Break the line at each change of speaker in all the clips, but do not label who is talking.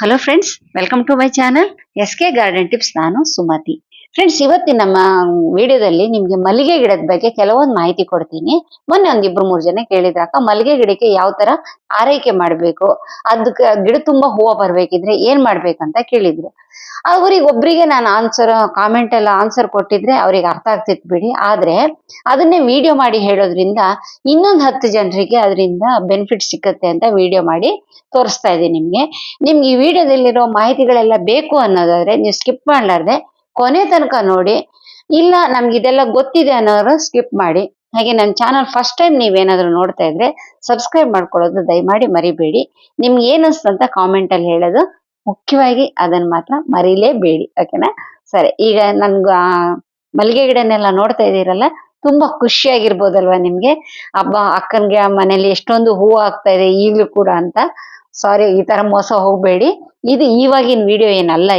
Hello friends, welcome to my channel S garden tips. ನಾನು Sumathi. Friends, ಇವತ್ತಿನ ನಮ್ಮ ವಿಡಿಯೋದಲ್ಲಿ ನಿಮ್ಗೆ ಮಲ್ಲಿಗೆ ಗಿಡದ ಬಗ್ಗೆ ಕೆಲವೊಂದು ಮಾಹಿತಿ ಕೊಡ್ತೀನಿ. ಮೊನ್ನೆ ಒಂದಿಬ್ರು ಮೂರು ಜನ ಕೇಳಿದ್ರಕ್ಕ ಮಲ್ಲಿಗೆ ಗಿಡಕ್ಕೆ ಯಾವ ತರ ಆರೈಕೆ ಮಾಡ್ಬೇಕು, ಅದಕ್ಕೆ ಗಿಡ ತುಂಬಾ ಹೂವು ಬರ್ಬೇಕಿದ್ರೆ ಏನ್ ಮಾಡ್ಬೇಕಂತ ಕೇಳಿದ್ರು. ಅವ್ರಿಗೆ ಒಬ್ರಿಗೆ ನಾನು ಕಾಮೆಂಟ್ ಎಲ್ಲ ಆನ್ಸರ್ ಕೊಟ್ಟಿದ್ರೆ ಅವ್ರಿಗೆ ಅರ್ಥ ಆಗ್ತಿತ್ತು ಬಿಡಿ. ಆದ್ರೆ ಅದನ್ನೇ ವಿಡಿಯೋ ಮಾಡಿ ಹೇಳೋದ್ರಿಂದ ಇನ್ನೊಂದು 10 ಜನರಿಗೆ ಅದರಿಂದ ಬೆನಿಫಿಟ್ ಸಿಕ್ಕತ್ತೆ ಅಂತ ವಿಡಿಯೋ ಮಾಡಿ ತೋರಿಸ್ತಾ ಇದ್ದೀನಿ ನಿಮ್ಗೆ ಈ ವಿಡಿಯೋದಲ್ಲಿರೋ ಮಾಹಿತಿಗಳೆಲ್ಲ ಬೇಕು ಅನ್ನೋದಾದ್ರೆ ನೀವು ಸ್ಕಿಪ್ ಮಾಡ್ಲಾರ್ದೆ ಕೊನೆ ತನಕ ನೋಡಿ. ಇಲ್ಲ ನಮ್ಗೆ ಇದೆಲ್ಲ ಗೊತ್ತಿದೆ ಅನ್ನೋರು ಸ್ಕಿಪ್ ಮಾಡಿ. ಹಾಗೆ ನನ್ನ ಚಾನಲ್ ಫಸ್ಟ್ ಟೈಮ್ ನೀವೇನಾದ್ರೂ ನೋಡ್ತಾ ಇದ್ರೆ ಸಬ್ಸ್ಕ್ರೈಬ್ ಮಾಡ್ಕೊಳ್ಳೋದು ದಯಮಾಡಿ ಮರಿಬೇಡಿ. ನಿಮ್ಗೆ ಏನಿಸ್ತಂತ ಕಾಮೆಂಟ್ ಅಲ್ಲಿ ಹೇಳೋದು ಮುಖ್ಯವಾಗಿ ಅದನ್ನ ಮಾತ್ರ ಮರಿಲೇಬೇಡಿ, ಓಕೆನಾ? ಸರಿ, ಈಗ ನನ್ಗ ಮಲ್ಲಿಗೆ ಗಿಡನೆಲ್ಲ ನೋಡ್ತಾ ಇದೀರಲ್ಲ, ತುಂಬಾ ಖುಷಿಯಾಗಿರ್ಬೋದಲ್ವಾ ನಿಮ್ಗೆ? ಹಬ್ಬ ಅಕ್ಕನ್ಗೆ ಮನೇಲಿ ಎಷ್ಟೊಂದು ಹೂವು ಆಗ್ತಾ ಇದೆ ಈಗ್ಲೂ ಕೂಡ ಅಂತ. ಸಾರಿ, ಈ ತರ ಮೋಸ ಹೋಗ್ಬೇಡಿ. ಇದು ಇವಾಗಿನ ವಿಡಿಯೋ ಏನಲ್ಲ,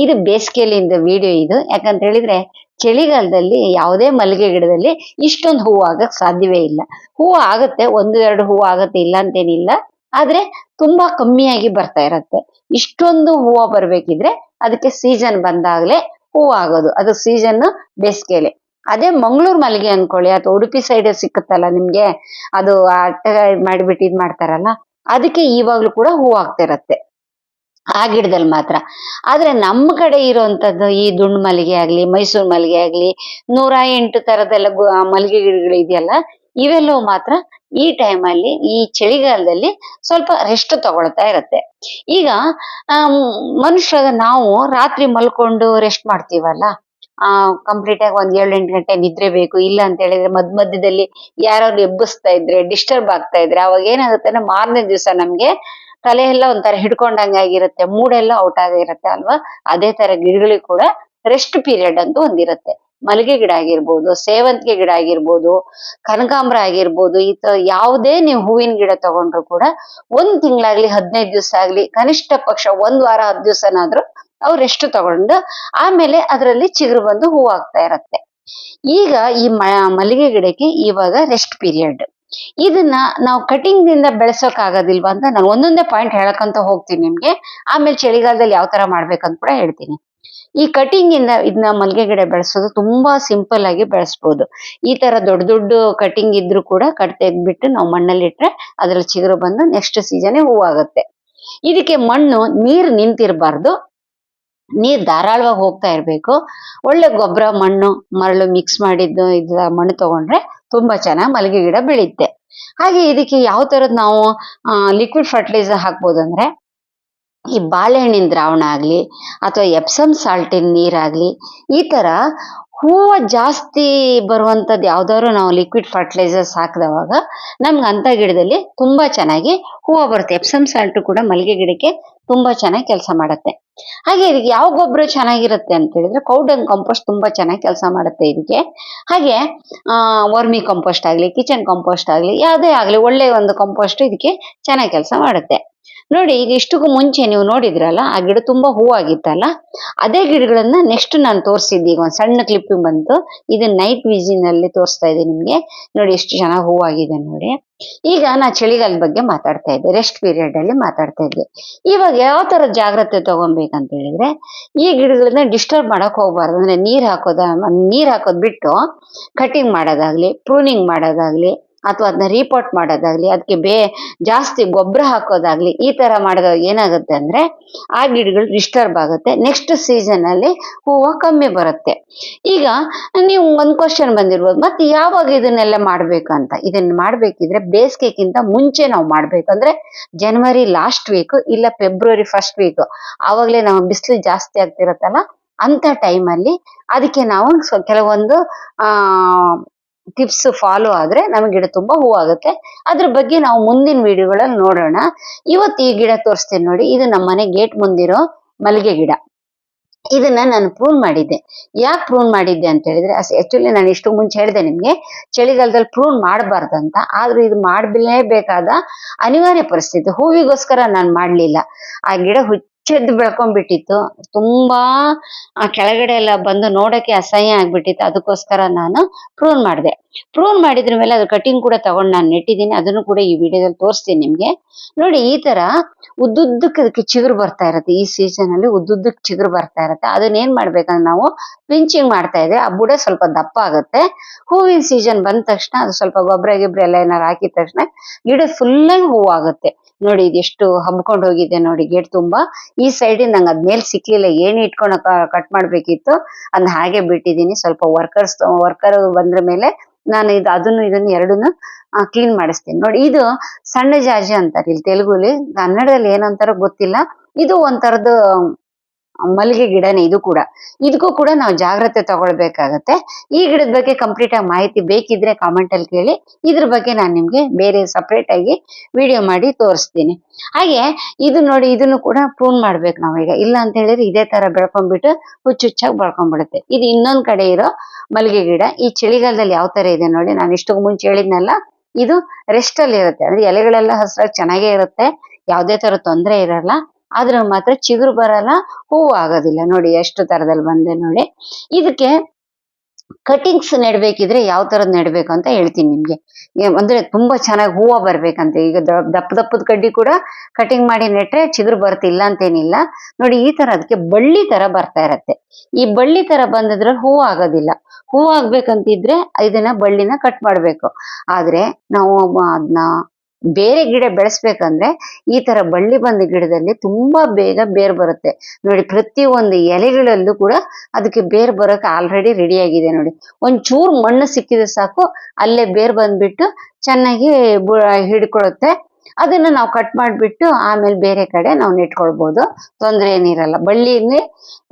ಇದು ಬೇಸಿಗೆಯಲ್ಲಿಂದ ವಿಡಿಯೋ ಇದು. ಯಾಕಂತ ಹೇಳಿದ್ರೆ ಚಳಿಗಾಲದಲ್ಲಿ ಯಾವುದೇ ಮಲ್ಲಿಗೆ ಗಿಡದಲ್ಲಿ ಇಷ್ಟೊಂದು ಹೂವು ಆಗಕ್ ಸಾಧ್ಯವೇ ಇಲ್ಲ. ಹೂವು ಆಗುತ್ತೆ, 1-2 ಹೂವು ಆಗತ್ತೆ, ಇಲ್ಲ ಅಂತೇನಿಲ್ಲ. ಆದ್ರೆ ತುಂಬಾ ಕಮ್ಮಿಯಾಗಿ ಬರ್ತಾ ಇರತ್ತೆ. ಇಷ್ಟೊಂದು ಹೂವು ಬರ್ಬೇಕಿದ್ರೆ ಅದಕ್ಕೆ ಸೀಸನ್ ಬಂದಾಗ್ಲೇ ಹೂವು ಆಗೋದು. ಅದು ಸೀಸನ್ ಬೇಸಿಗೆಲೆ. ಅದೇ ಮಂಗಳೂರು ಮಲ್ಲಿಗೆ ಅನ್ಕೊಳ್ಳಿ, ಅಥವಾ ಉಡುಪಿ ಸೈಡ್ ಸಿಕ್ಕತ್ತಲ್ಲ ನಿಮ್ಗೆ, ಅದು ಮಾಡಿಬಿಟ್ಟು ಇದ್ ಮಾಡ್ತಾರಲ್ಲ, ಅದಕ್ಕೆ ಇವಾಗ್ಲೂ ಕೂಡ ಹೂವು ಆಗ್ತಿರತ್ತೆ ಆ ಗಿಡದಲ್ಲಿ ಮಾತ್ರ. ಆದ್ರೆ ನಮ್ಮ ಕಡೆ ಇರುವಂತದ್ದು ಈ ದುಂಡು ಮಲ್ಲಿಗೆ ಆಗ್ಲಿ, ಮೈಸೂರು ಮಲ್ಲಿಗೆ ಆಗ್ಲಿ, 108 ತರದೆಲ್ಲ ಮಲ್ಲಿಗೆ ಗಿಡಗಳು ಇದೆಯಲ್ಲ, ಇವೆಲ್ಲವೂ ಮಾತ್ರ ಈ ಟೈಮಲ್ಲಿ, ಈ ಚಳಿಗಾಲದಲ್ಲಿ ಸ್ವಲ್ಪ ರೆಸ್ಟ್ ತಗೊಳ್ತಾ ಇರತ್ತೆ. ಈಗ ಮನುಷ್ಯರಾದ ನಾವು ರಾತ್ರಿ ಮಲ್ಕೊಂಡು ರೆಸ್ಟ್ ಮಾಡ್ತೀವಲ್ಲ, ಕಂಪ್ಲೀಟ್ ಆಗಿ ಒಂದ್ 7-8 ಗಂಟೆ ನಿದ್ರೆ ಬೇಕು. ಇಲ್ಲ ಅಂತ ಹೇಳಿದ್ರೆ ಮಧ್ಯದಲ್ಲಿ ಯಾರಾದ್ರು ಎಬ್ಬಿಸ್ತಾ ಇದ್ರೆ, ಡಿಸ್ಟರ್ಬ್ ಆಗ್ತಾ ಇದ್ರೆ, ಅವಾಗ ಏನಾಗುತ್ತೆ ಅಂದ್ರೆ ಮಾರನೇ ದಿವಸ ನಮ್ಗೆ ತಲೆ ಎಲ್ಲ ಒಂಥರ ಹಿಡ್ಕೊಂಡಂಗೆ ಆಗಿರುತ್ತೆ, ಮೂಡೆಲ್ಲ ಔಟ್ ಆಗಿರುತ್ತೆ ಅಲ್ವಾ? ಅದೇ ತರ ಗಿಡಗಳಿಗೆ ಕೂಡ ರೆಸ್ಟ್ ಪೀರಿಯಡ್ ಅಂತ ಒಂದಿರುತ್ತೆ. ಮಲ್ಲಿಗೆ ಗಿಡ ಆಗಿರ್ಬೋದು, ಸೇವಂತಿಗೆ ಗಿಡ ಆಗಿರ್ಬೋದು, ಕನಕಾಂಬರ ಆಗಿರ್ಬೋದು, ಈ ತರ ಯಾವುದೇ ನೀವು ಹೂವಿನ ಗಿಡ ತಗೊಂಡ್ರು ಕೂಡ 1 ತಿಂಗಳಾಗ್ಲಿ 15 ದಿವಸ ಆಗ್ಲಿ, ಕನಿಷ್ಠ ಪಕ್ಷ 1 ವಾರ 10 ದಿವಸನಾದ್ರೂ ಅವ್ರು ರೆಸ್ಟ್ ತಗೊಂಡು ಆಮೇಲೆ ಅದರಲ್ಲಿ ಚಿಗುರು ಬಂದು ಹೂ ಆಗ್ತಾ ಇರತ್ತೆ. ಈಗ ಈ ಮಲ್ಲಿಗೆ ಗಿಡಕ್ಕೆ ಇವಾಗ ರೆಸ್ಟ್ ಪೀರಿಯಡ್. ಇದನ್ನ ನಾವು ಕಟಿಂಗ್ ದಿಂದ ಬೆಳೆಸೋಕ್ ಆಗೋದಿಲ್ವಾ ಅಂತ ನಾನು ಒಂದೊಂದೇ ಪಾಯಿಂಟ್ ಹೇಳಕ್ಕಂತ ಹೋಗ್ತೀನಿ ನಿಮ್ಗೆ. ಆಮೇಲೆ ಚಳಿಗಾಲದಲ್ಲಿ ಯಾವ ತರ ಮಾಡ್ಬೇಕಂತ ಕೂಡ ಹೇಳ್ತೀನಿ. ಈ ಕಟಿಂಗ್ ಇಂದ ಇದನ್ನ ಮಲ್ಲಿಗೆ ಗಿಡ ಬೆಳೆಸೋದು ತುಂಬಾ ಸಿಂಪಲ್ ಆಗಿ ಬೆಳೆಸ್ಬೋದು. ಈ ತರ ದೊಡ್ಡ ದೊಡ್ಡ ಕಟಿಂಗ್ ಇದ್ರು ಕೂಡ ಕಟ್ ತೆಗ್ದ್ಬಿಟ್ಟು ನಾವು ಮಣ್ಣಲ್ಲಿ ಇಟ್ರೆ ಅದ್ರಲ್ಲಿ ಚಿಗುರು ಬಂದು ನೆಕ್ಸ್ಟ್ ಸೀಸನ್ ಹೂವಾಗುತ್ತೆ. ಇದಕ್ಕೆ ಮಣ್ಣು ನೀರ್ ನಿಂತಿರಬಾರ್ದು, ನೀರ್ ಧಾರಾಳವಾಗಿ ಹೋಗ್ತಾ ಇರ್ಬೇಕು. ಒಳ್ಳೆ ಗೊಬ್ಬರ, ಮಣ್ಣು, ಮರಳು ಮಿಕ್ಸ್ ಮಾಡಿದ್ದು ಮಣ್ಣು ತಗೊಂಡ್ರೆ ತುಂಬಾ ಚೆನ್ನಾಗಿ ಮಲ್ಲಿಗೆ ಗಿಡ ಬೆಳೆಯುತ್ತೆ. ಹಾಗೆ ಇದಕ್ಕೆ ಯಾವ ತರದ್ ನಾವು ಲಿಕ್ವಿಡ್ ಫರ್ಟಿಲೈಸರ್ ಹಾಕ್ಬೋದು ಅಂದ್ರೆ, ಈ ಬಾಳೆಹಣ್ಣಿನ ದ್ರಾವಣ ಆಗ್ಲಿ, ಅಥವಾ ಎಪ್ಸಮ್ ಸಾಲ್ಟಿನ ನೀರಾಗ್ಲಿ, ಈ ತರ ಹೂವು ಜಾಸ್ತಿ ಬರುವಂತದ್ದು ಯಾವ್ದಾದ್ರು ನಾವು ಲಿಕ್ವಿಡ್ ಫರ್ಟಿಲೈಸರ್ಸ್ ಹಾಕಿದವಾಗ ನಮ್ಗೆ ಅಂತ ಗಿಡದಲ್ಲಿ ತುಂಬಾ ಚೆನ್ನಾಗಿ ಹೂವು ಬರುತ್ತೆ. ಎಪ್ಸಮ್ ಸಾಲ್ಟ್ ಕೂಡ ಮಲ್ಲಿಗೆ ಗಿಡಕ್ಕೆ ತುಂಬಾ ಚೆನ್ನಾಗಿ ಕೆಲಸ ಮಾಡುತ್ತೆ. ಹಾಗೆ ಇದಕ್ಕೆ ಯಾವ ಗೊಬ್ಬರ ಚೆನ್ನಾಗಿರುತ್ತೆ ಅಂತ ಹೇಳಿದ್ರೆ, ಕೌಡಂಗ್ ಕಾಂಪೋಸ್ಟ್ ತುಂಬಾ ಚೆನ್ನಾಗಿ ಕೆಲಸ ಮಾಡುತ್ತೆ ಇದಕ್ಕೆ. ಹಾಗೆ ವರ್ಮಿ ಕಾಂಪೋಸ್ಟ್ ಆಗ್ಲಿ, ಕಿಚನ್ ಕಾಂಪೋಸ್ಟ್ ಆಗ್ಲಿ, ಯಾವುದೇ ಆಗ್ಲಿ ಒಳ್ಳೆ ಒಂದು ಕಾಂಪೋಸ್ಟ್ ಇದಕ್ಕೆ ಚೆನ್ನಾಗಿ ಕೆಲಸ ಮಾಡುತ್ತೆ. ನೋಡಿ, ಈಗ ಇಷ್ಟಕ್ಕೂ ಮುಂಚೆ ನೀವು ನೋಡಿದ್ರಲ್ಲ, ಆ ಗಿಡ ತುಂಬಾ ಹೂವಾಗಿತ್ತಲ್ಲ, ಅದೇ ಗಿಡಗಳನ್ನ ನೆಕ್ಸ್ಟ್ ನಾನು ತೋರಿಸಿದ್ದೆ. ಈಗ ಒಂದ್ ಸಣ್ಣ ಕ್ಲಿಪ್ಪಿಂಗ್ ಬಂತು, ಇದು ನೈಟ್ ವಿಸಿನ್ ಅಲ್ಲಿ ತೋರಿಸ್ತಾ ಇದೆ ನಿಮ್ಗೆ. ನೋಡಿ ಎಷ್ಟು ಚೆನ್ನಾಗಿ ಹೂವಾಗಿದೆ ನೋಡಿ. ಈಗ ನಾ ಚಳಿಗಾಲದ ಬಗ್ಗೆ ಮಾತಾಡ್ತಾ ಇದ್ದೆ, ರೆಸ್ಟ್ ಪೀರಿಯಡ್ ಅಲ್ಲಿ ಮಾತಾಡ್ತಾ ಇದ್ದೆ. ಇವಾಗ ಯಾವ ತರ ಜಾಗ್ರತೆ ತಗೊಬೇಕಂತ ಹೇಳಿದ್ರೆ, ಈ ಗಿಡಗಳನ್ನ ಡಿಸ್ಟರ್ಬ್ ಮಾಡಕ್ ಹೋಗ್ಬಾರ್ದು. ಅಂದ್ರೆ ನೀರ್ ಹಾಕೋದ್ ಬಿಟ್ಟು ಕಟಿಂಗ್ ಮಾಡೋದಾಗ್ಲಿ, ಪ್ರೂನಿಂಗ್ ಮಾಡೋದಾಗ್ಲಿ, ಅಥವಾ ಅದನ್ನ ರೀಪಾಟ್ ಮಾಡೋದಾಗ್ಲಿ, ಅದಕ್ಕೆ ಜಾಸ್ತಿ ಗೊಬ್ಬರ ಹಾಕೋದಾಗ್ಲಿ, ಈ ತರ ಮಾಡಿದಾಗ ಏನಾಗುತ್ತೆ ಅಂದ್ರೆ ಆ ಗಿಡಗಳು ಡಿಸ್ಟರ್ಬ್ ಆಗುತ್ತೆ. ನೆಕ್ಸ್ಟ್ ಸೀಸನ್ ಅಲ್ಲಿ ಹೂವು ಕಮ್ಮಿ ಬರುತ್ತೆ. ಈಗ ನೀವು ಒಂದ್ ಕ್ವಶನ್ ಬಂದಿರ್ಬೋದು, ಮತ್ತೆ ಯಾವಾಗ ಇದನ್ನೆಲ್ಲ ಮಾಡ್ಬೇಕಂತ. ಇದನ್ನ ಮಾಡ್ಬೇಕಿದ್ರೆ ಬೇಸಿಗೆಗಿಂತ ಮುಂಚೆ ನಾವು ಮಾಡ್ಬೇಕಂದ್ರೆ ಜನವರಿ ಲಾಸ್ಟ್ ವೀಕ್, ಇಲ್ಲ ಫೆಬ್ರವರಿ ಫಸ್ಟ್ ವೀಕ್. ಆವಾಗಲೇ ನಾವು ಬಿಸಿಲು ಜಾಸ್ತಿ ಆಗ್ತಿರತ್ತಲ್ಲ, ಅಂತ ಟೈಮಲ್ಲಿ ಅದಕ್ಕೆ ನಾವು ಕೆಲವೊಂದು ಆ ಟಿಪ್ಸ್ ಫಾಲೋ ಆದ್ರೆ ನಮಗೆ ಗಿಡ ತುಂಬಾ ಹೂವಾಗುತ್ತೆ. ಅದ್ರ ಬಗ್ಗೆ ನಾವು ಮುಂದಿನ ವಿಡಿಯೋಗಳಲ್ಲಿ ನೋಡೋಣ. ಇವತ್ತು ಈ ಗಿಡ ತೋರಿಸ್ತೇನೆ ನೋಡಿ. ಇದು ನಮ್ಮ ಮನೆ ಗೇಟ್ ಮುಂದಿರೋ ಮಲ್ಲಿಗೆ ಗಿಡ. ಇದನ್ನ ನಾನು ಪ್ರೂನ್ ಮಾಡಿದ್ದೆ. ಯಾಕೆ ಪ್ರೂನ್ ಮಾಡಿದ್ದೆ ಅಂತ ಹೇಳಿದ್ರೆ, ಆಕ್ಚುಲಿ ನಾನು ಇಷ್ಟು ಮುಂಚೆ ಹೇಳಿದೆ ನಿಮ್ಗೆ, ಚಳಿಗಾಲದಲ್ಲಿ ಪ್ರೂನ್ ಮಾಡಬಾರ್ದಂತ. ಆದ್ರೂ ಇದು ಮಾಡಲೇಬೇಕಾದ ಅನಿವಾರ್ಯ ಪರಿಸ್ಥಿತಿ. ಹೂವಿಗೋಸ್ಕರ ನಾನು ಮಾಡ್ಲಿಲ್ಲ. ಆ ಗಿಡ ಚೆದ್ದು ಬೆಳ್ಕೊಂಡ್ಬಿಟ್ಟಿತ್ತು. ತುಂಬಾ ಕೆಳಗಡೆ ಎಲ್ಲ ಬಂದು ನೋಡಕ್ಕೆ ಅಸಹ್ಯ ಆಗ್ಬಿಟ್ಟಿತ್ತು. ಅದಕ್ಕೋಸ್ಕರ ನಾನು ಪ್ರೂನ್ ಮಾಡಿದೆ. ಪ್ರೂನ್ ಮಾಡಿದ್ರ ಮೇಲೆ ಅದು ಕಟಿಂಗ್ ಕೂಡ ತಗೊಂಡು ನಾನು ನೆಟ್ಟಿದ್ದೀನಿ. ಅದನ್ನು ಕೂಡ ಈ ವಿಡಿಯೋದಲ್ಲಿ ತೋರಿಸ್ತೀನಿ ನಿಮ್ಗೆ. ನೋಡಿ ಈ ತರ ಉದ್ದುದ್ದಕ್ಕೆ ಅದಕ್ಕೆ ಚಿಗುರು ಬರ್ತಾ ಇರತ್ತೆ. ಈ ಸೀಸನ್ ಅಲ್ಲಿ ಉದ್ದುದ್ದಕ್ಕೆ ಚಿಗುರು ಬರ್ತಾ ಇರತ್ತೆ. ಅದನ್ನ ಏನ್ ಮಾಡ್ಬೇಕಂದ್ರೆ ನಾವು ಪಿಂಚಿಂಗ್ ಮಾಡ್ತಾ ಇದ್ರೆ ಆ ಬುಡ ಸ್ವಲ್ಪ ದಪ್ಪ ಆಗುತ್ತೆ. ಹೂವಿನ ಸೀಸನ್ ಬಂದ ತಕ್ಷಣ ಅದು ಸ್ವಲ್ಪ ಗೊಬ್ಬರ ಗಿಬ್ರ ಎಲ್ಲ ಏನಾರು ಹಾಕಿದ ತಕ್ಷಣ ಗಿಡ ಫುಲ್ ಆಗಿ ಹೂವು ಆಗುತ್ತೆ. ನೋಡಿ ಇದೆಷ್ಟು ಹಬ್ಕೊಂಡು ಹೋಗಿದೆ ನೋಡಿ ಗಿಡ ತುಂಬಾ. ಈ ಸೈಡಿಂದ ನಂಗೆ ಅದ್ಮೇಲೆ ಸಿಕ್ಲಿಲ್ಲ, ಏಣಿ ಇಟ್ಕೊಂಡು ಕಟ್ ಮಾಡ್ಬೇಕಿತ್ತು, ಅದ್ನ ಹಾಗೆ ಬಿಟ್ಟಿದ್ದೀನಿ. ಸ್ವಲ್ಪ ವರ್ಕರ್ ಬಂದ್ರ ಮೇಲೆ ನಾನು ಇದನ್ನು ಎರಡನ್ನು ಕ್ಲೀನ್ ಮಾಡಿಸ್ತೀನಿ. ನೋಡಿ ಇದು ಸಣ್ಣ ಜಾಜಿ ಅಂತಾರೆ ಇಲ್ಲಿ ತೆಲುಗುಲಿ, ಕನ್ನಡದಲ್ಲಿ ಏನಂತಾರೋ ಗೊತ್ತಿಲ್ಲ. ಇದು ಒಂಥರದ್ದು ಮಲ್ಲಿಗೆ ಗಿಡನೇ ಇದು ಕೂಡ. ಇದಕ್ಕೂ ಕೂಡ ನಾವು ಜಾಗ್ರತೆ ತಗೊಳ್ಬೇಕಾಗತ್ತೆ. ಈ ಗಿಡದ ಬಗ್ಗೆ ಕಂಪ್ಲೀಟ್ ಆಗಿ ಮಾಹಿತಿ ಬೇಕಿದ್ರೆ ಕಾಮೆಂಟ್ ಅಲ್ಲಿ ಕೇಳಿ. ಇದ್ರ ಬಗ್ಗೆ ನಾನು ನಿಮ್ಗೆ ಬೇರೆ ಸಪರೇಟ್ ಆಗಿ ವಿಡಿಯೋ ಮಾಡಿ ತೋರಿಸ್ತೀನಿ. ಹಾಗೆ ಇದು ನೋಡಿ, ಇದನ್ನು ಕೂಡ ಪ್ರೂನ್ ಮಾಡ್ಬೇಕು ನಾವೀಗ. ಇಲ್ಲ ಅಂತ ಹೇಳಿದ್ರೆ ಇದೇ ತರ ಬೆಳ್ಕೊಂಡ್ಬಿಟ್ಟು ಹುಚ್ಚುಚ್ಚಾಗಿ ಬೆಳ್ಕೊಂಡ್ಬಿಡುತ್ತೆ. ಇದು ಇನ್ನೊಂದ್ ಕಡೆ ಇರೋ ಮಲ್ಲಿಗೆ ಗಿಡ. ಈ ಚಳಿಗಾಲದಲ್ಲಿ ಯಾವ ತರ ಇದೆ ನೋಡಿ, ನಾನು ಇಷ್ಟಕ್ಕೆ ಮುಂಚೆ ಹೇಳಿದ್ನಲ್ಲ, ಇದು ರೆಸ್ಟ್ ಅಲ್ಲಿ ಇರುತ್ತೆ. ಅಂದ್ರೆ ಎಲೆಗಳೆಲ್ಲ ಹಸ್ರಾಗಿ ಚೆನ್ನಾಗೇ ಇರುತ್ತೆ, ಯಾವ್ದೇ ತರ ತೊಂದರೆ ಇರಲ್ಲ. ಆದ್ರೆ ಮಾತ್ರ ಚಿಗುರು ಬರಲ್ಲ, ಹೂವು ಆಗೋದಿಲ್ಲ. ನೋಡಿ ಎಷ್ಟು ತರದಲ್ಲಿ ಬಂದೆ ನೋಡಿ. ಇದಕ್ಕೆ ಕಟಿಂಗ್ಸ್ ನೆಡ್ಬೇಕಿದ್ರೆ ಯಾವ ತರದ್ ನೆಡ್ಬೇಕು ಅಂತ ಹೇಳ್ತೀನಿ ನಿಮ್ಗೆ. ಅಂದ್ರೆ ತುಂಬಾ ಚೆನ್ನಾಗಿ ಹೂವು ಬರ್ಬೇಕಂತ. ಈಗ ದಪ್ಪದ ಕಡ್ಡಿ ಕೂಡ ಕಟಿಂಗ್ ಮಾಡಿ ನೆಟ್ರೆ ಚಿಗುರು ಬರ್ತಿಲ್ಲ ಅಂತೇನಿಲ್ಲ. ನೋಡಿ ಈ ತರ ಅದಕ್ಕೆ ಬಳ್ಳಿ ತರ ಬರ್ತಾ ಇರತ್ತೆ. ಈ ಬಳ್ಳಿ ತರ ಬಂದಿದ್ರೆ ಹೂವು ಆಗೋದಿಲ್ಲ. ಹೂವು ಆಗ್ಬೇಕಂತಿದ್ರೆ ಇದನ್ನ ಬಳ್ಳಿನ ಕಟ್ ಮಾಡ್ಬೇಕು. ಆದ್ರೆ ನಾವು ಅದನ್ನ ಬೇರೆ ಗಿಡ ಬೆಳೆಸ್ಬೇಕಂದ್ರೆ ಈ ತರ ಬಳ್ಳಿ ಬಂದ ಗಿಡದಲ್ಲಿ ತುಂಬಾ ಬೇಗ ಬೇರ್ ಬರುತ್ತೆ. ನೋಡಿ ಪ್ರತಿ ಒಂದು ಎಲೆಗಳಲ್ಲೂ ಕೂಡ ಅದಕ್ಕೆ ಬೇರ್ ಬರೋಕೆ ಆಲ್ರೆಡಿ ರೆಡಿ ಆಗಿದೆ ನೋಡಿ. ಒಂಚೂರು ಮಣ್ಣು ಸಿಕ್ಕಿದ್ರೆ ಸಾಕು, ಅಲ್ಲೇ ಬೇರ್ ಬಂದ್ಬಿಟ್ಟು ಚೆನ್ನಾಗಿ ಹಿಡ್ಕೊಳುತ್ತೆ. ಅದನ್ನ ನಾವು ಕಟ್ ಮಾಡ್ಬಿಟ್ಟು ಆಮೇಲೆ ಬೇರೆ ಕಡೆ ನಾವು ನೆಟ್ಕೊಳ್ಬಹುದು, ತೊಂದರೆ ಏನಿರಲ್ಲ. ಬಳ್ಳಿಯಲ್ಲಿ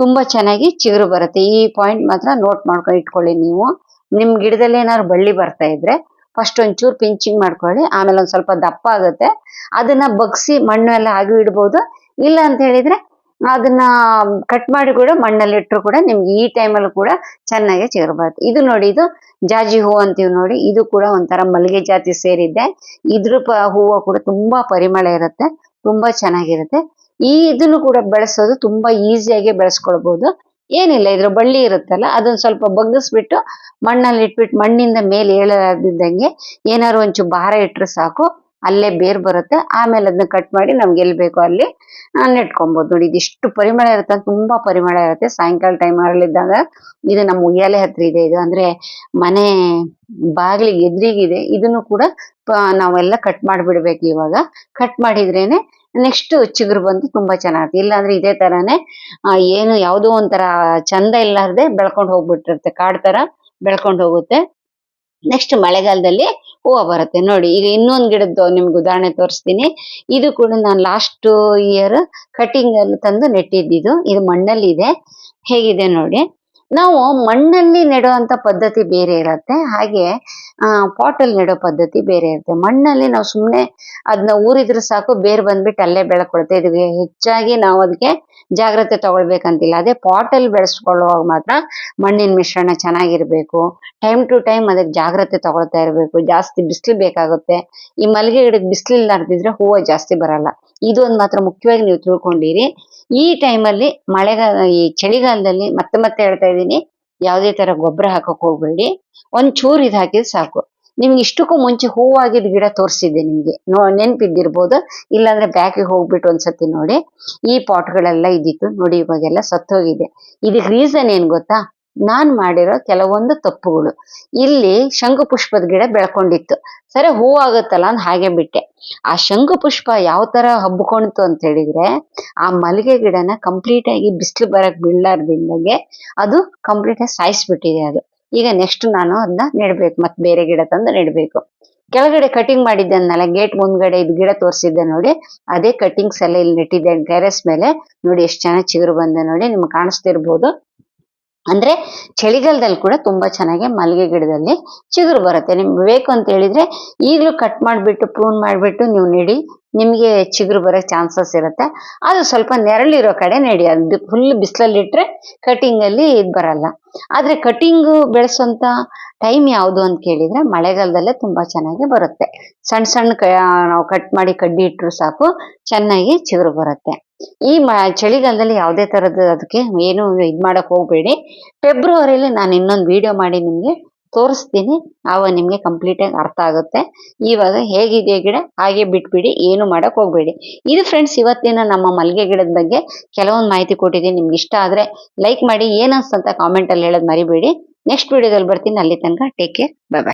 ತುಂಬಾ ಚೆನ್ನಾಗಿ ಚಿಗುರು ಬರುತ್ತೆ. ಈ ಪಾಯಿಂಟ್ ಮಾತ್ರ ನೋಟ್ ಮಾಡ್ಕೊಂಡು ಇಟ್ಕೊಳ್ಳಿ ನೀವು. ನಿಮ್ ಗಿಡದಲ್ಲಿ ಏನಾದ್ರು ಬಳ್ಳಿ ಬರ್ತಾ ಇದ್ರೆ ಫಸ್ಟ್ ಒಂಚೂರು ಪಿಂಚಿಂಗ್ ಮಾಡ್ಕೊಳ್ಳಿ, ಆಮೇಲೆ ಒಂದ್ ಸ್ವಲ್ಪ ದಪ್ಪ ಆಗುತ್ತೆ. ಅದನ್ನ ಬಗ್ಸಿ ಮಣ್ಣು ಎಲ್ಲ ಹಾಗೆ ಇಡ್ಬೋದು. ಇಲ್ಲ ಅಂತ ಹೇಳಿದ್ರೆ ಅದನ್ನ ಕಟ್ ಮಾಡಿ ಕೂಡ ಮಣ್ಣಲ್ಲಿ ಇಟ್ಟರು ಕೂಡ ನಿಮ್ಗೆ ಈ ಟೈಮಲ್ಲೂ ಕೂಡ ಚೆನ್ನಾಗಿ ಚಿಗುರು ಬರುತ್ತೆ. ಇದು ನೋಡಿ, ಇದು ಜಾಜಿ ಹೂವು ಅಂತೀವಿ ನೋಡಿ. ಇದು ಕೂಡ ಒಂಥರ ಮಲ್ಲಿಗೆ ಜಾತಿ ಸೇರಿದ್ದೆ. ಇದ್ರ ಹೂವು ಕೂಡ ತುಂಬಾ ಪರಿಮಳ ಇರುತ್ತೆ, ತುಂಬಾ ಚೆನ್ನಾಗಿರುತ್ತೆ. ಇದನ್ನು ಕೂಡ ಬೆಳೆಸೋದು ತುಂಬಾ ಈಸಿಯಾಗಿ ಬೆಳೆಸ್ಕೊಳ್ಬಹುದು. ಏನಿಲ್ಲ, ಇದ್ರ ಬಳ್ಳಿ ಇರುತ್ತಲ್ಲ ಅದನ್ನ ಸ್ವಲ್ಪ ಬಗ್ಗಿಸ್ಬಿಟ್ಟು ಮಣ್ಣಲ್ಲಿ ಇಟ್ಬಿಟ್ಟು ಮಣ್ಣಿಂದ ಮೇಲೆ ಏಳದಿದ್ದಂಗೆ ಏನಾದ್ರು ಒಂಚೂರು ಭಾರ ಇಟ್ರೆ ಸಾಕು, ಅಲ್ಲೇ ಬೇರ್ ಬರುತ್ತೆ. ಆಮೇಲೆ ಅದನ್ನ ಕಟ್ ಮಾಡಿ ನಮ್ಗೆ ಎಲ್ಲಿ ಬೇಕೋ ಅಲ್ಲಿ ನೆಟ್ಕೊಬಹುದು. ನೋಡಿ ಇದಿಷ್ಟು ಪರಿಮಳ ಇರುತ್ತೆ, ತುಂಬಾ ಪರಿಮಳ ಇರುತ್ತೆ. ಸಾಯಂಕಾಲ ಟೈಮ್ ಅರಳಿದ್ದಾಗ ಇದು ನಮ್ಮ ಉಯ್ಯಾಲೆ ಹತ್ರ ಇದೆ. ಇದು ಅಂದ್ರೆ ಮನೆ ಬಾಗಿಲಿಗೆ ಎದುರಿಗಿದೆ. ಇದನ್ನು ಕೂಡ ನಾವೆಲ್ಲ ಕಟ್ ಮಾಡಿಬಿಡ್ಬೇಕು. ಇವಾಗ ಕಟ್ ಮಾಡಿದ್ರೇನೆ ನೆಕ್ಸ್ಟ್ ಚಿಗುರು ಬಂದು ತುಂಬಾ ಚೆನ್ನಾಗುತ್ತೆ. ಇಲ್ಲಾಂದ್ರೆ ಇದೇ ತರಾನೇ ಏನು ಯಾವುದೋ ಒಂಥರ ಚಂದ ಇಲ್ಲಾರ್ದೆ ಬೆಳ್ಕೊಂಡು ಹೋಗ್ಬಿಟ್ಟಿರುತ್ತೆ, ಕಾಡ್ ತರ ಬೆಳ್ಕೊಂಡು ಹೋಗುತ್ತೆ. ನೆಕ್ಸ್ಟ್ ಮಳೆಗಾಲದಲ್ಲಿ ಹೂವು ಬರುತ್ತೆ. ನೋಡಿ ಈಗ ಇನ್ನೊಂದು ಗಿಡದ್ದು ನಿಮ್ಗೆ ಉದಾಹರಣೆ ತೋರಿಸ್ತೀನಿ. ಇದು ಕೂಡ ನಾನು ಲಾಸ್ಟ್ ಇಯರ್ ಕಟಿಂಗ್ ಅಲ್ಲಿ ತಂದು ನೆಟ್ಟಿದ್ದು. ಇದು ಮಣ್ಣಲ್ಲಿ ಇದೆ, ಹೇಗಿದೆ ನೋಡಿ. ನಾವು ಮಣ್ಣಲ್ಲಿ ನೆಡುವಂತ ಪದ್ಧತಿ ಬೇರೆ ಇರುತ್ತೆ, ಹಾಗೆ ಪಾಟ್ ಅಲ್ಲಿ ನೆಡೋ ಪದ್ಧತಿ ಬೇರೆ ಇರುತ್ತೆ. ಮಣ್ಣಲ್ಲಿ ನಾವು ಸುಮ್ಮನೆ ಅದನ್ನ ಊರಿದ್ರೆ ಸಾಕು, ಬೇರ್ ಬಂದ್ಬಿಟ್ಟು ಅಲ್ಲೇ ಬೆಳ್ಕೊಳುತ್ತೆ. ಇದಕ್ಕೆ ಹೆಚ್ಚಾಗಿ ನಾವು ಅದಕ್ಕೆ ಜಾಗ್ರತೆ ತಗೊಳ್ಬೇಕಂತಿಲ್ಲ. ಅದೇ ಪಾಟ್ ಅಲ್ಲಿ ಬೆಳೆಸ್ಕೊಳ್ಳುವಾಗ ಮಾತ್ರ ಮಣ್ಣಿನ ಮಿಶ್ರಣ ಚೆನ್ನಾಗಿರ್ಬೇಕು. ಟೈಮ್ ಟು ಟೈಮ್ ಅದಕ್ಕೆ ಜಾಗ್ರತೆ ತಗೊಳ್ತಾ ಇರಬೇಕು. ಜಾಸ್ತಿ ಬಿಸಿಲು ಬೇಕಾಗುತ್ತೆ. ಈ ಮಲ್ಲಿಗೆ ಗಿಡಕ್ಕೆ ಬಿಸಿಲಿಲ್ಲಾರ್ದಿದ್ರೆ ಹೂವು ಜಾಸ್ತಿ ಬರಲ್ಲ. ಇದೊಂದು ಮಾತ್ರ ಮುಖ್ಯವಾಗಿ ನೀವು ತಿಳ್ಕೊಂಡಿರಿ. ಈ ಟೈಮಲ್ಲಿ ಈ ಚಳಿಗಾಲದಲ್ಲಿ ಮತ್ತೆ ಹೇಳ್ತಾ ಇದ್ದೀನಿ, ಯಾವುದೇ ತರ ಗೊಬ್ಬರ ಹಾಕಕ್ ಹೋಗ್ಬೇಡಿ. ಒಂಚೂರು ಇದು ಹಾಕಿದ್ರೆ ಸಾಕು. ನಿಮ್ಗೆ ಇಷ್ಟಕ್ಕೂ ಮುಂಚೆ ಹೂವಾಗಿದ್ದ ಗಿಡ ತೋರಿಸಿದ್ದೆ ನಿಮ್ಗೆ, ನೆನ್ಪಿದ್ದಿರ್ಬೋದು. ಇಲ್ಲಾಂದ್ರೆ ಬ್ಯಾಕಿಗೆ ಹೋಗ್ಬಿಟ್ಟು ಒಂದ್ಸತಿ ನೋಡಿ. ಈ ಪಾಟ್ಗಳೆಲ್ಲ ಇದ್ದಿತ್ತು ನೋಡಿ, ಇವಾಗೆಲ್ಲ ಸತ್ತೋಗಿದೆ. ಇದಕ್ಕೆ ರೀಸನ್ ಏನ್ ಗೊತ್ತಾ? ನಾನ್ ಮಾಡಿರೋ ಕೆಲವೊಂದು ತಪ್ಪುಗಳು. ಇಲ್ಲಿ ಶಂಕು ಪುಷ್ಪದ ಗಿಡ ಬೆಳ್ಕೊಂಡಿತ್ತು, ಸರಿ ಹೂ ಆಗುತ್ತಲ್ಲ ಅಂತ ಹಾಗೆ ಬಿಟ್ಟೆ. ಆ ಶಂಕು ಪುಷ್ಪ ಯಾವ ತರ ಹಬ್ಕೊಂಡಿತ್ತು ಅಂತ ಹೇಳಿದ್ರೆ, ಆ ಮಲ್ಲಿಗೆ ಗಿಡನ ಕಂಪ್ಲೀಟ್ ಆಗಿ ಬಿಸಿಲು ಬರಕ್ ಬೀಳಾರ್ದಿಂದಾಗೆ ಅದು ಕಂಪ್ಲೀಟ್ ಆಗಿ ಸಾಯಿಸ್ಬಿಟ್ಟಿದೆ ಅದು. ಈಗ ನೆಕ್ಸ್ಟ್ ನಾನು ಅದನ್ನ ನೆಡ್ಬೇಕು, ಮತ್ತೆ ಬೇರೆ ಗಿಡ ತಂದು ನೆಡ್ಬೇಕು. ಕೆಳಗಡೆ ಕಟಿಂಗ್ ಮಾಡಿದ್ದೆ ಅನ್ನಲ್ಲ, ಗೇಟ್ ಮುಂದ್ಗಡೆ ಇದು ಗಿಡ ತೋರಿಸಿದ್ದೆ ನೋಡಿ, ಅದೇ ಕಟಿಂಗ್ಸ್ ಎಲ್ಲ ಇಲ್ಲಿ ನೆಟ್ಟಿದ್ದೆ ಟೆರೆಸ್ ಮೇಲೆ. ನೋಡಿ ಎಷ್ಟು ಚೆನ್ನಾಗಿ ಚಿಗುರು ಬಂದೆ ನೋಡಿ, ನಿಮ್ಗೆ ಕಾಣಿಸ್ತಿರ್ಬೋದು. ಅಂದ್ರೆ ಚಳಿಗಾಲದಲ್ಲಿ ಕೂಡ ತುಂಬಾ ಚೆನ್ನಾಗಿ ಮಲ್ಲಿಗೆ ಗಿಡದಲ್ಲಿ ಚಿಗುರು ಬರುತ್ತೆ. ನಿಮ್ಗೆ ಬೇಕು ಅಂತ ಹೇಳಿದ್ರೆ ಈಗಲೂ ಕಟ್ ಮಾಡ್ಬಿಟ್ಟು ಪ್ರೂನ್ ಮಾಡ್ಬಿಟ್ಟು ನೀವು ನೆಡಿ, ನಿಮ್ಗೆ ಚಿಗುರು ಬರೋ ಚಾನ್ಸಸ್ ಇರುತ್ತೆ. ಅದು ಸ್ವಲ್ಪ ನೆರಳಿರೋ ಕಡೆ ನೆಡಿ. ಅದು ಫುಲ್ ಬಿಸಿಲಲ್ಲಿ ಇಟ್ರೆ ಕಟಿಂಗ್ ಅಲ್ಲಿ ಇದು ಬರಲ್ಲ. ಆದ್ರೆ ಕಟಿಂಗ್ ಬೆಳೆಸೋಂತ ಟೈಮ್ ಯಾವುದು ಅಂತ ಕೇಳಿದ್ರೆ ಮಳೆಗಾಲದಲ್ಲೇ ತುಂಬಾ ಚೆನ್ನಾಗಿ ಬರುತ್ತೆ. ಸಣ್ಣ ನಾವು ಕಟ್ ಮಾಡಿ ಕಡ್ಡಿ ಇಟ್ಟರು ಸಾಕು, ಚೆನ್ನಾಗಿ ಚಿಗುರು ಬರುತ್ತೆ. ಚಳಿಗಾಲದಲ್ಲಿ ಯಾವುದೇ ತರದ ಅದಕ್ಕೆ ಏನು ಇದ್ ಮಾಡಕ್ ಹೋಗ್ಬೇಡಿ. ಫೆಬ್ರವರಿಲಿ ನಾನು ಇನ್ನೊಂದು ವಿಡಿಯೋ ಮಾಡಿ ನಿಮ್ಗೆ ತೋರಿಸ್ತೀನಿ, ಆವಾಗ ನಿಮ್ಗೆ ಕಂಪ್ಲೀಟ್ ಆಗಿ ಅರ್ಥ ಆಗುತ್ತೆ. ಇವಾಗ ಹೇಗಿದೆ ಗಿಡ ಹಾಗೆ ಬಿಟ್ಬಿಡಿ, ಏನು ಮಾಡಕ್ ಹೋಗ್ಬೇಡಿ. ಇದು ಫ್ರೆಂಡ್ಸ್ ಇವತ್ತಿನ ನಮ್ಮ ಮಲ್ಲಿಗೆ ಗಿಡದ ಬಗ್ಗೆ ಕೆಲವೊಂದು ಮಾಹಿತಿ ಕೊಟ್ಟಿದ್ದೀನಿ. ನಿಮ್ಗೆ ಇಷ್ಟ ಆದ್ರೆ ಲೈಕ್ ಮಾಡಿ, ಏನನ್ಸ್ತಂತ ಕಾಮೆಂಟ್ ಅಲ್ಲಿ ಹೇಳೋದ್ ಮರಿಬೇಡಿ. ನೆಕ್ಸ್ಟ್ ವಿಡಿಯೋದಲ್ಲಿ ಬರ್ತೀನಿ. ಅಲ್ಲಿ ತನಕ ಟೇಕ್ ಕೇರ್, ಬೈ ಬೈ.